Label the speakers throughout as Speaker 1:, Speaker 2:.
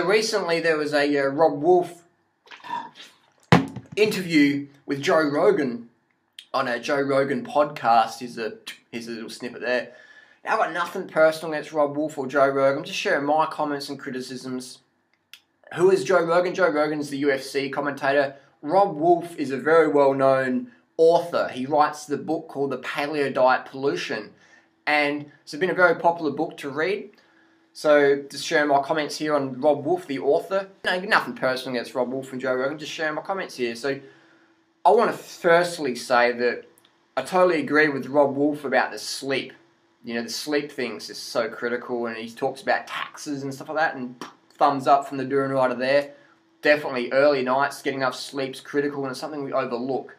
Speaker 1: So recently there was a Robb Wolfe interview with Joe Rogan on a Joe Rogan podcast. Here's a little snippet there. Now, I've got nothing personal against Robb Wolfe or Joe Rogan. I'm just sharing my comments and criticisms. Who is Joe Rogan? Joe Rogan is the UFC commentator. Robb Wolfe is a very well-known author. He writes the book called The Paleo Diet Pollution. And it's been a very popular book to read. So, just sharing my comments here on Robb Wolfe, the author. No, nothing personal against Robb Wolfe and Joe Rogan, just sharing my comments here. So, I want to firstly say that I totally agree with Robb Wolfe about the sleep. You know, the sleep thing's just so critical, and he talks about taxes and stuff like that, and thumbs up from the Durianrider there. Definitely early nights, getting enough sleep's critical, and it's something we overlook.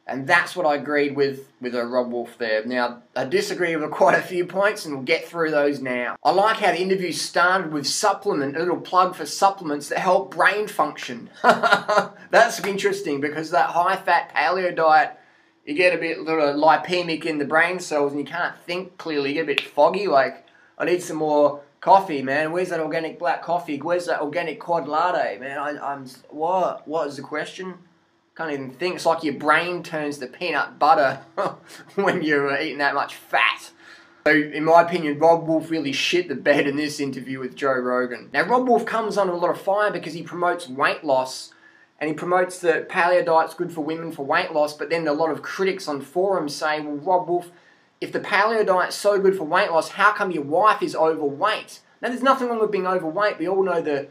Speaker 1: And that's what I agreed with Robb Wolfe there. Now, I disagree with quite a few points, and we'll get through those now. I like how the interview started with a little plug for supplements that help brain function. That's interesting, because that high-fat paleo diet, you get a bit little lipemic in the brain cells, and you can't think clearly. You get a bit foggy, like, I need some more coffee, man. Where's that organic black coffee? Where's that organic quad latte, man? What is the question? Can't even think. It's like your brain turns to peanut butter when you're eating that much fat. So, in my opinion, Robb Wolfe really shit the bed in this interview with Joe Rogan. Now, Robb Wolfe comes under a lot of fire because he promotes weight loss, and he promotes that paleo diet's good for women for weight loss, but then a lot of critics on forums say, well, Robb Wolfe, if the paleo diet's so good for weight loss, how come your wife is overweight? Now, there's nothing wrong with being overweight. We all know the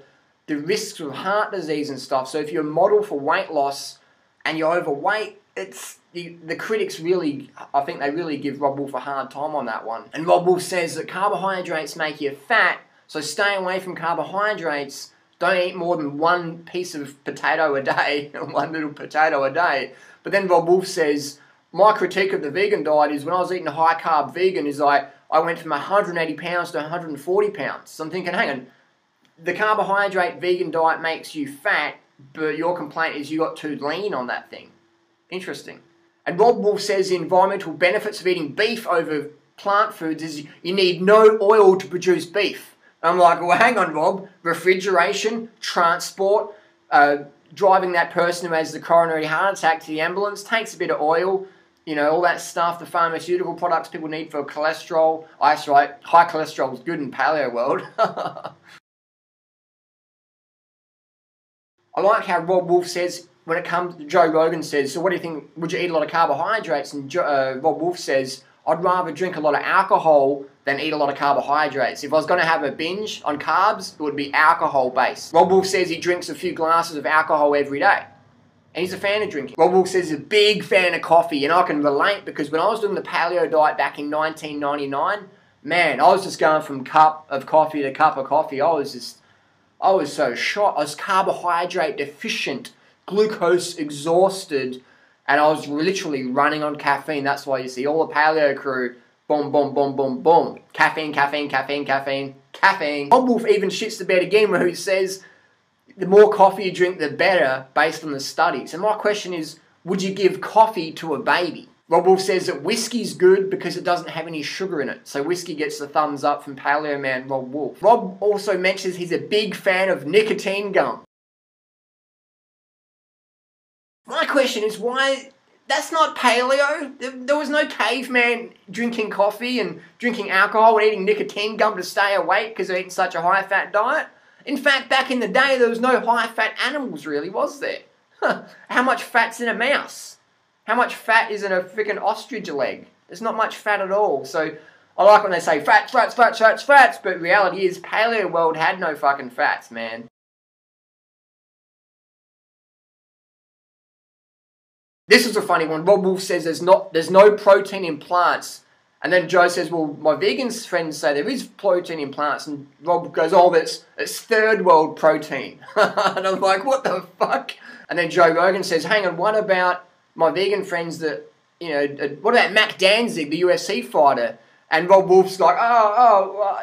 Speaker 1: risks of heart disease and stuff. So if you're a model for weight loss and you're overweight, it's the critics really, I think they really give Robb Wolfe a hard time on that one. And Robb Wolfe says that carbohydrates make you fat, so stay away from carbohydrates. Don't eat more than one piece of potato a day, one little potato a day. But then Robb Wolfe says, my critique of the vegan diet is when I was eating a high-carb vegan is I went from 180 pounds to 140 pounds. So I'm thinking, hang on, the carbohydrate vegan diet makes you fat, but your complaint is you got too lean on that thing. Interesting. And Robb Wolfe says the environmental benefits of eating beef over plant foods is you need no oil to produce beef. And I'm like, well, hang on, Rob. Refrigeration, transport, driving that person who has the coronary heart attack to the ambulance takes a bit of oil. You know, all that stuff, the pharmaceutical products people need for cholesterol. That's right, high cholesterol is good in paleo world. I like how Robb Wolfe says, when it comes, Joe Rogan says, so what do you think, would you eat a lot of carbohydrates? And Robb Wolfe says, I'd rather drink a lot of alcohol than eat a lot of carbohydrates. If I was going to have a binge on carbs, it would be alcohol-based. Robb Wolfe says he drinks a few glasses of alcohol every day. And he's a fan of drinking. Robb Wolfe says he's a big fan of coffee, and I can relate because when I was doing the paleo diet back in 1999, man, I was just going from cup of coffee to cup of coffee. I was so shot. I was carbohydrate deficient, glucose exhausted, and I was literally running on caffeine. That's why you see all the paleo crew, boom, boom, boom, boom, boom. Caffeine, caffeine, caffeine, caffeine, caffeine. Robb Wolfe even shits the bed again where he says the more coffee you drink, the better, based on the studies. And my question is, would you give coffee to a baby? Robb Wolfe says that whiskey's good because it doesn't have any sugar in it. So whiskey gets the thumbs up from paleo man Robb Wolfe. Rob also mentions he's a big fan of nicotine gum. My question is why... That's not paleo. There was no caveman drinking coffee and drinking alcohol and eating nicotine gum to stay awake because they're eating such a high-fat diet. In fact, back in the day, there was no high-fat animals really, was there? How much fat's in a mouse? How much fat is in a freaking ostrich leg? There's not much fat at all. So I like when they say fats, fats, fats, fats, fats, but reality is paleo world had no fucking fats, man. This is a funny one. Robb Wolfe says there's no protein in plants. And then Joe says, well, my vegan friends say there is protein in plants. And Rob goes, oh, it's third world protein. And I'm like, what the fuck? And then Joe Rogan says, hang on, what about my vegan friends that, you know, what about Mac Danzig, the UFC fighter? And Robb Wolfe's like,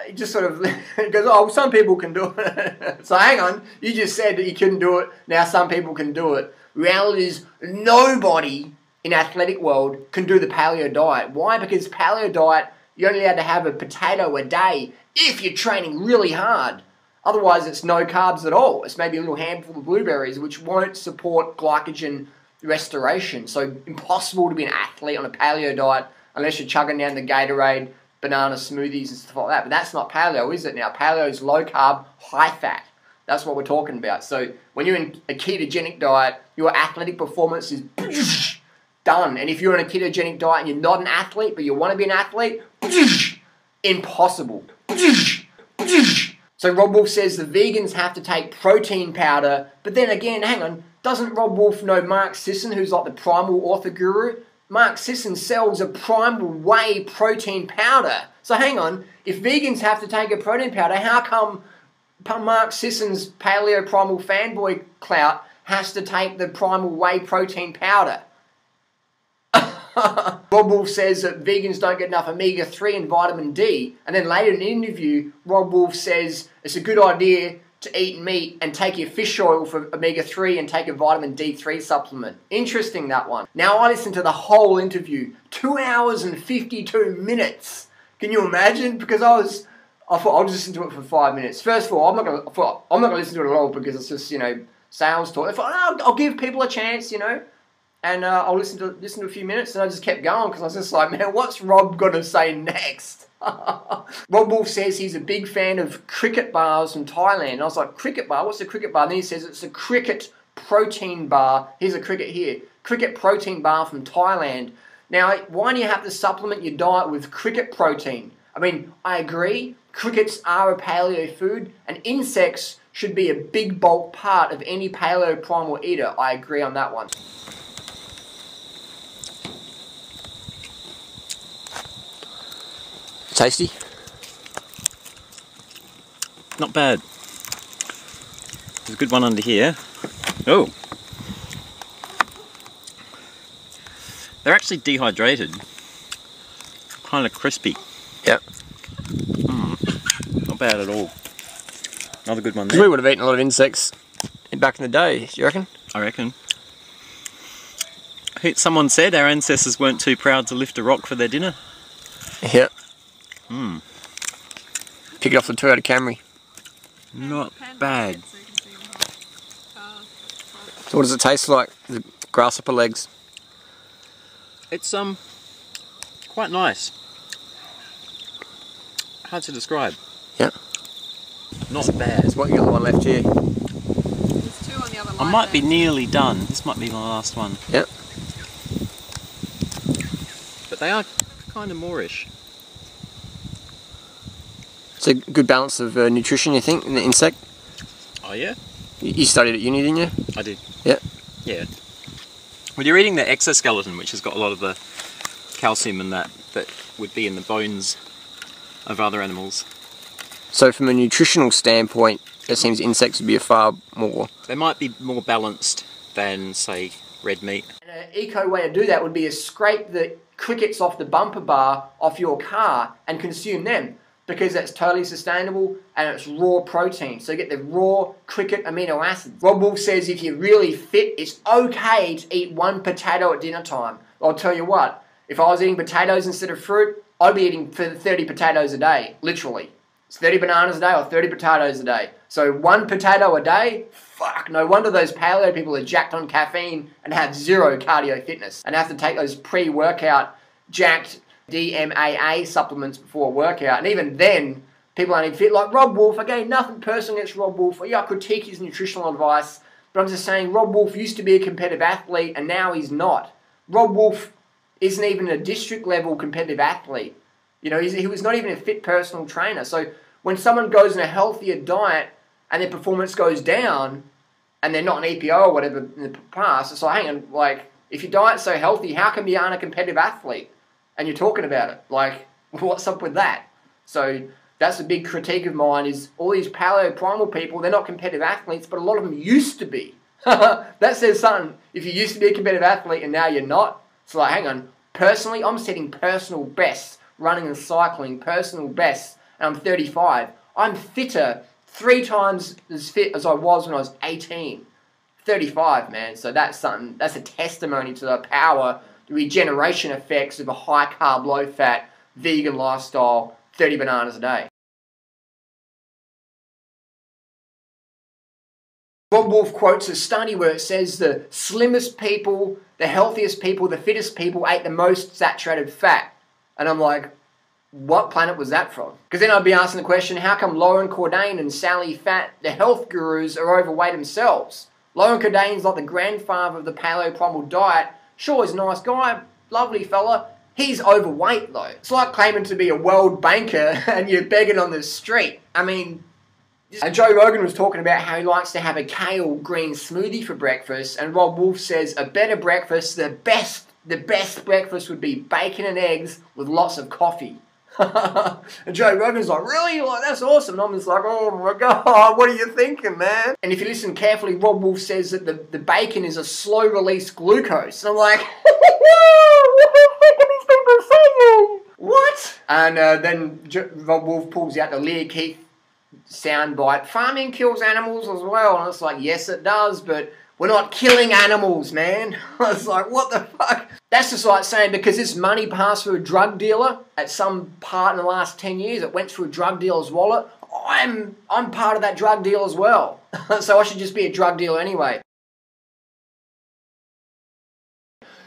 Speaker 1: he just sort of goes, oh, some people can do it. So hang on, you just said that you couldn't do it. Now some people can do it. Reality is nobody in athletic world can do the paleo diet. Why? Because paleo diet, you're only allowed to have a potato a day if you're training really hard. Otherwise, it's no carbs at all. It's maybe a little handful of blueberries, which won't support glycogen restoration. So impossible to be an athlete on a paleo diet unless you're chugging down the Gatorade, banana smoothies and stuff like that. But that's not paleo, is it now? Paleo is low carb, high fat. That's what we're talking about. So when you're in a ketogenic diet, your athletic performance is done. And if you're in a ketogenic diet and you're not an athlete, but you want to be an athlete, impossible. So Robb Wolfe says the vegans have to take protein powder, but then again, hang on, doesn't Robb Wolfe know Mark Sisson, who's like the primal author guru? Mark Sisson sells a primal whey protein powder. So hang on, if vegans have to take a protein powder, how come Mark Sisson's paleo primal fanboy clout has to take the primal whey protein powder? Robb Wolfe says that vegans don't get enough omega-3 and vitamin D, and then later in an interview, Robb Wolfe says it's a good idea to eat meat and take your fish oil for omega-3 and take a vitamin D3 supplement. Interesting, that one. Now I listened to the whole interview, 2 hours and 52 minutes. Can you imagine? Because I thought I'll just listen to it for 5 minutes. First of all, I'm not gonna listen to it at all because it's just, you know, sales talk. I thought, I'll give people a chance, you know. And I'll listen to a few minutes, and I just kept going because I was just like, man, what's Rob gonna say next? Robb Wolfe says he's a big fan of cricket bars from Thailand. And I was like, cricket bar? What's a cricket bar? And then he says it's a cricket protein bar. Here's a cricket here. Cricket protein bar from Thailand. Now, why do you have to supplement your diet with cricket protein? I mean, I agree. Crickets are a paleo food, and insects should be a big bulk part of any paleo primal eater. I agree on that one. Tasty?
Speaker 2: Not bad. There's a good one under here. Oh! They're actually dehydrated. Kind of crispy.
Speaker 1: Yep.
Speaker 2: Not bad at all. Another good one there.
Speaker 1: We would have eaten a lot of insects back in the day, do you reckon?
Speaker 2: I reckon. Someone said our ancestors weren't too proud to lift a rock for their dinner.
Speaker 1: Yep. Pick it off the Toyota Camry.
Speaker 2: Not bad.
Speaker 1: So what does it taste like? The grasshopper legs.
Speaker 2: It's quite nice. Hard to describe.
Speaker 1: Yeah.
Speaker 2: Not bad.
Speaker 1: There's one, you got the one left here.
Speaker 3: There's two on the other line.
Speaker 2: I might be nearly done. This might be my last one.
Speaker 1: Yep.
Speaker 2: But they are kind of moreish.
Speaker 1: It's a good balance of nutrition, you think, in the insect?
Speaker 2: Oh yeah?
Speaker 1: You studied at uni, didn't you?
Speaker 2: I did.
Speaker 1: Yeah.
Speaker 2: Yeah. Well, you're eating the exoskeleton, which has got a lot of the calcium and that would be in the bones of other animals.
Speaker 1: So from a nutritional standpoint, it seems insects would be a far more...
Speaker 2: They might be more balanced than, say, red meat.
Speaker 1: An eco way to do that would be to scrape the crickets off the bumper bar off your car and consume them, because that's totally sustainable and it's raw protein. So you get the raw cricket amino acids. Robb Wolfe says if you're really fit, it's okay to eat one potato at dinner time. I'll tell you what, if I was eating potatoes instead of fruit, I'd be eating 30 potatoes a day, literally. It's 30 bananas a day or 30 potatoes a day. So one potato a day, fuck, no wonder those paleo people are jacked on caffeine and have zero cardio fitness and have to take those pre-workout jacked DMAA supplements before a workout. And even then, people aren't even fit. Like Robb Wolfe, again, nothing personal against Robb Wolfe. Yeah, I critique his nutritional advice, but I'm just saying Robb Wolfe used to be a competitive athlete and now he's not. Robb Wolfe isn't even a district level competitive athlete. You know, he was not even a fit personal trainer. So when someone goes on a healthier diet and their performance goes down and they're not an EPO or whatever in the past, it's like, hang on, like, if your diet's so healthy, how come you aren't a competitive athlete? And you're talking about it. Like, what's up with that? So that's a big critique of mine, is all these paleo primal people, they're not competitive athletes, but a lot of them used to be. That says something. If you used to be a competitive athlete and now you're not, it's like, hang on, personally, I'm setting personal bests, running and cycling, personal bests, and I'm 35. I'm fitter, 3 times as fit as I was when I was 18. 35, man. So that's something, that's a testimony to the power, the regeneration effects of a high carb, low fat, vegan lifestyle, 30 bananas a day. Robb Wolfe quotes a study where it says the slimmest people, the healthiest people, the fittest people ate the most saturated fat. And I'm like, what planet was that from? Because then I'd be asking the question, how come Lauren Cordain and Sally Fat, the health gurus, are overweight themselves? Lauren Cordain's like the grandfather of the paleo primal diet. Sure, he's a nice guy, lovely fella. He's overweight though. It's like claiming to be a world banker and you're begging on the street. I mean, and Joe Rogan was talking about how he likes to have a kale green smoothie for breakfast, and Robb Wolfe says a better breakfast, the best breakfast would be bacon and eggs with lots of coffee. And Joe Rogan's like, really? Like, that's awesome. And I'm just like, oh my God, what are you thinking, man? And if you listen carefully, Robb Wolfe says that the bacon is a slow-release glucose. And I'm like, what the fuck are these people saying? What? And then Robb Wolfe pulls out the Lear Keith soundbite. Farming kills animals as well. And it's like, yes, it does, but we're not killing animals, man. I was like, what the fuck? That's just like saying because this money passed through a drug dealer at some part in the last 10 years, it went through a drug dealer's wallet, I'm part of that drug deal as well. So I should just be a drug dealer anyway.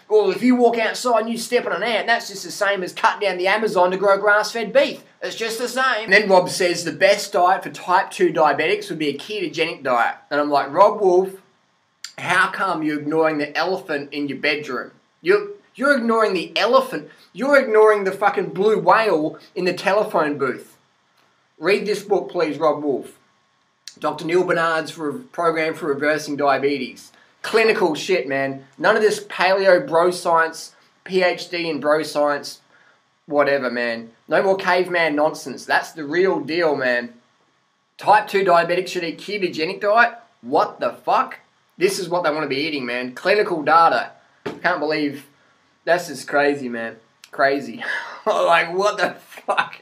Speaker 1: Well, if you walk outside and you step on an ant, that's just the same as cutting down the Amazon to grow grass-fed beef. It's just the same. And then Robb says the best diet for type 2 diabetics would be a ketogenic diet. And I'm like, Robb Wolfe, how come you're ignoring the elephant in your bedroom? You're ignoring the elephant. You're ignoring the fucking blue whale in the telephone booth. Read this book, please, Robb Wolfe. Dr. Neil Barnard's program for reversing diabetes. Clinical shit, man. None of this paleo bro science, PhD in bro science, whatever, man. No more caveman nonsense. That's the real deal, man. Type 2 diabetics should eat ketogenic diet? What the fuck? This is what they want to be eating, man. Clinical data. Can't believe. That's just crazy, man. Crazy. Like, what the fuck?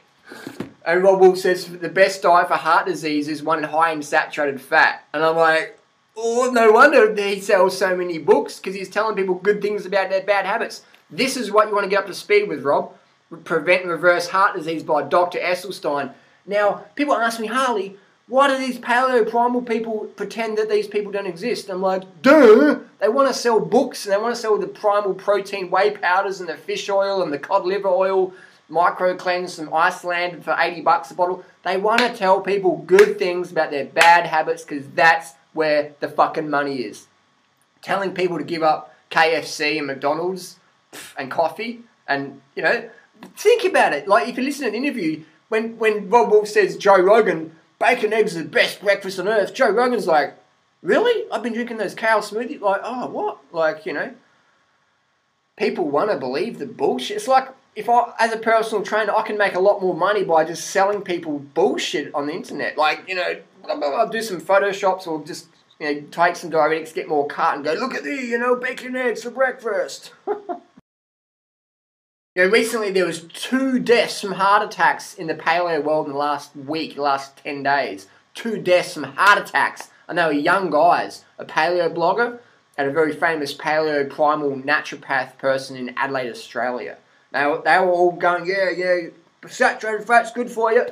Speaker 1: And Robb Wolfe says the best diet for heart disease is one high in saturated fat. And I'm like, oh, no wonder he sells so many books, because he's telling people good things about their bad habits. This is what you want to get up to speed with, Rob. Prevent and Reverse Heart Disease by Dr. Esselstyn. Now, people ask me, Harley, why do these paleo primal people pretend that these people don't exist? I'm like, duh! They want to sell books, and they want to sell the primal protein whey powders and the fish oil and the cod liver oil, micro cleanse from Iceland for $80 a bottle. They want to tell people good things about their bad habits, because that's where the fucking money is. Telling people to give up KFC and McDonald's and coffee, and, you know, think about it. Like, if you listen to an interview, when Robb Wolfe says Joe Rogan, bacon eggs are the best breakfast on earth, Joe Rogan's like, really? I've been drinking those kale smoothies? Like, oh, what? Like, you know, people want to believe the bullshit. It's like, if I, as a personal trainer, I can make a lot more money by just selling people bullshit on the internet. Like, you know, I'll do some photoshops, or just, you know, take some diuretics, get more cut and go, look at these, you know, bacon eggs for breakfast. You know, recently there was 2 deaths from heart attacks in the paleo world in the last week, the last 10 days. 2 deaths from heart attacks. And they were young guys. A paleo blogger and a very famous paleo primal naturopath person in Adelaide, Australia. They were all going, yeah, saturated fat's good for you.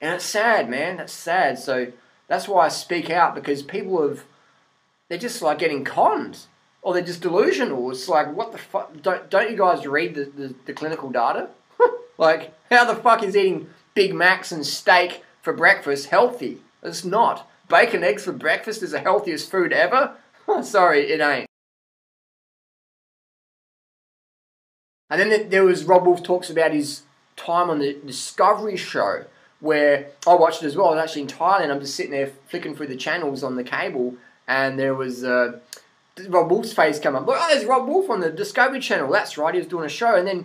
Speaker 1: And it's sad, man. That's sad. So that's why I speak out, because people they're just like getting conned. Or they're just delusional. It's like, what the fuck? Don't you guys read the clinical data? Like, how the fuck is eating Big Macs and steak for breakfast healthy? It's not. Bacon eggs for breakfast is the healthiest food ever? Sorry, it ain't. And then there was Robb Wolfe talks about his time on the Discovery show, where I watched it as well. I was actually in Thailand. I'm just sitting there flicking through the channels on the cable, and there was Robb Wolfe's face come up. Look, oh, there's Robb Wolfe on the Discovery Channel. That's right, he was doing a show. And then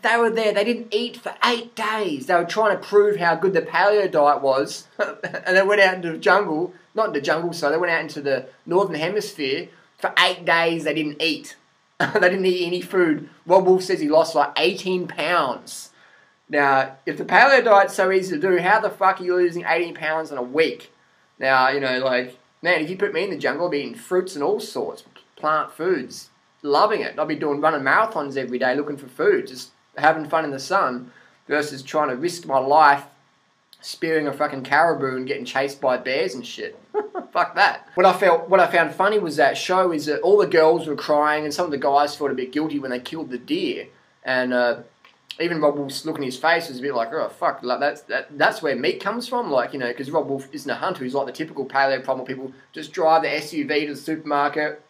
Speaker 1: they were there. They didn't eat for 8 days. They were trying to prove how good the paleo diet was. And they went out into the jungle. Not in the jungle, so they went out into the Northern Hemisphere. For 8 days, they didn't eat. They didn't eat any food. Robb Wolfe says he lost like 18 pounds. Now, if the paleo diet's so easy to do, how the fuck are you losing 18 pounds in a week? Now, you know, like, man, if you put me in the jungle, I'd be eating fruits and all sorts, plant foods, loving it. I'd be running marathons every day looking for food, just having fun in the sun, versus trying to risk my life spearing a fucking caribou and getting chased by bears and shit. Fuck that. What I found funny was that show is that all the girls were crying and some of the guys felt a bit guilty when they killed the deer. And even Robb Wolfe's look in his face was a bit like, oh fuck, like that's where meat comes from, like, you know, because Robb Wolfe isn't a hunter. He's like the typical paleo primal people. Just drive the SUV to the supermarket,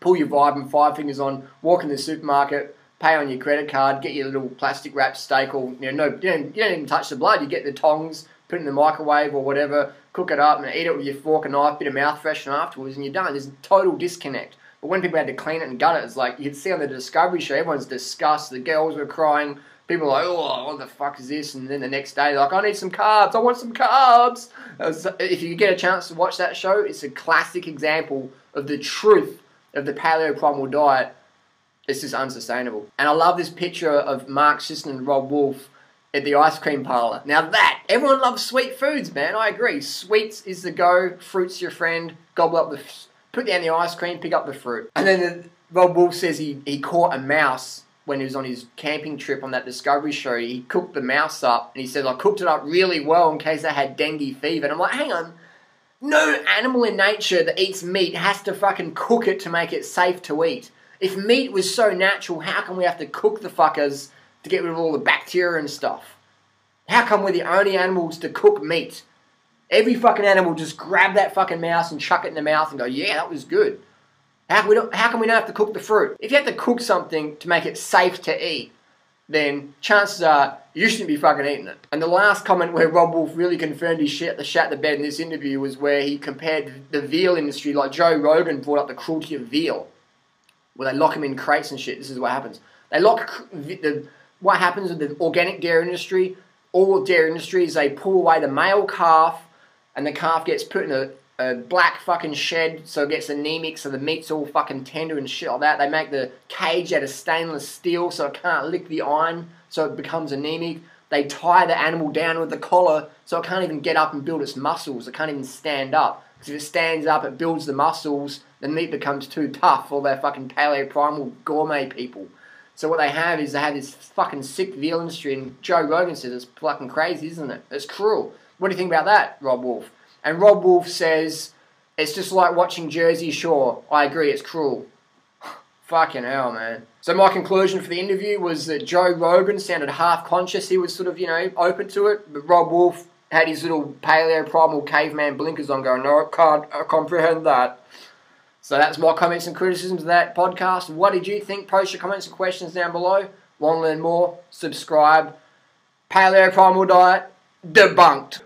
Speaker 1: pull your vibe and 5 fingers on, walk in the supermarket, pay on your credit card, get your little plastic wrapped steak, or you don't even touch the blood. You get the tongs, put it in the microwave or whatever, cook it up and eat it with your fork and knife, bit of mouth freshener afterwards, and you're done. There's a total disconnect. But when people had to clean it and gut it, it's like you could see on the Discovery show, everyone's disgusted. The girls were crying. People were like, oh, what the fuck is this? And then the next day, they're like, I need some carbs. I want some carbs. If you get a chance to watch that show, it's a classic example of the truth of the paleo primal diet. It's just unsustainable. And I love this picture of Mark Sisson and Robb Wolfe at the ice cream parlour. Now everyone loves sweet foods, man. I agree. Sweets is the go. Fruit's your friend. Gobble up put down the ice cream, pick up the fruit. And then Robb Wolfe says he caught a mouse when he was on his camping trip on that Discovery show. He cooked the mouse up, and he says, I cooked it up really well in case they had dengue fever. And I'm like, hang on. No animal in nature that eats meat has to fucking cook it to make it safe to eat. If meat was so natural, how come we have to cook the fuckers to get rid of all the bacteria and stuff? How come we're the only animals to cook meat? Every fucking animal just grab that fucking mouse and chuck it in the mouth and go, yeah, that was good. How come we don't have to cook the fruit? If you have to cook something to make it safe to eat, then chances are you shouldn't be fucking eating it. And the last comment where Robb Wolfe really confirmed his shit the bed in this interview was where he compared the veal industry, like Joe Rogan brought up the cruelty of veal, where they lock them in crates and shit. This is what happens. What happens with the organic dairy industry, all dairy industry, is they pull away the male calf, and the calf gets put in a black fucking shed, so it gets anemic, so the meat's all fucking tender and shit like that. They make the cage out of stainless steel, so it can't lick the iron, so it becomes anemic. They tie the animal down with the collar, so it can't even get up and build its muscles. It can't even stand up. Because if it stands up, it builds the muscles, the meat becomes too tough for their fucking paleo primal gourmet people. So what they have is they have this fucking sick veal industry, and Joe Rogan says it's fucking crazy, isn't it? It's cruel. What do you think about that, Robb Wolfe? And Robb Wolfe says, it's just like watching Jersey Shore. I agree, it's cruel. Fucking hell, man. So my conclusion for the interview was that Joe Rogan sounded half-conscious. He was sort of, open to it. But Robb Wolfe had his little paleo primal caveman blinkers on going, no, I can't comprehend that. So that's my comments and criticisms of that podcast. What did you think? Post your comments and questions down below. Want to learn more? Subscribe. Paleo primal diet debunked.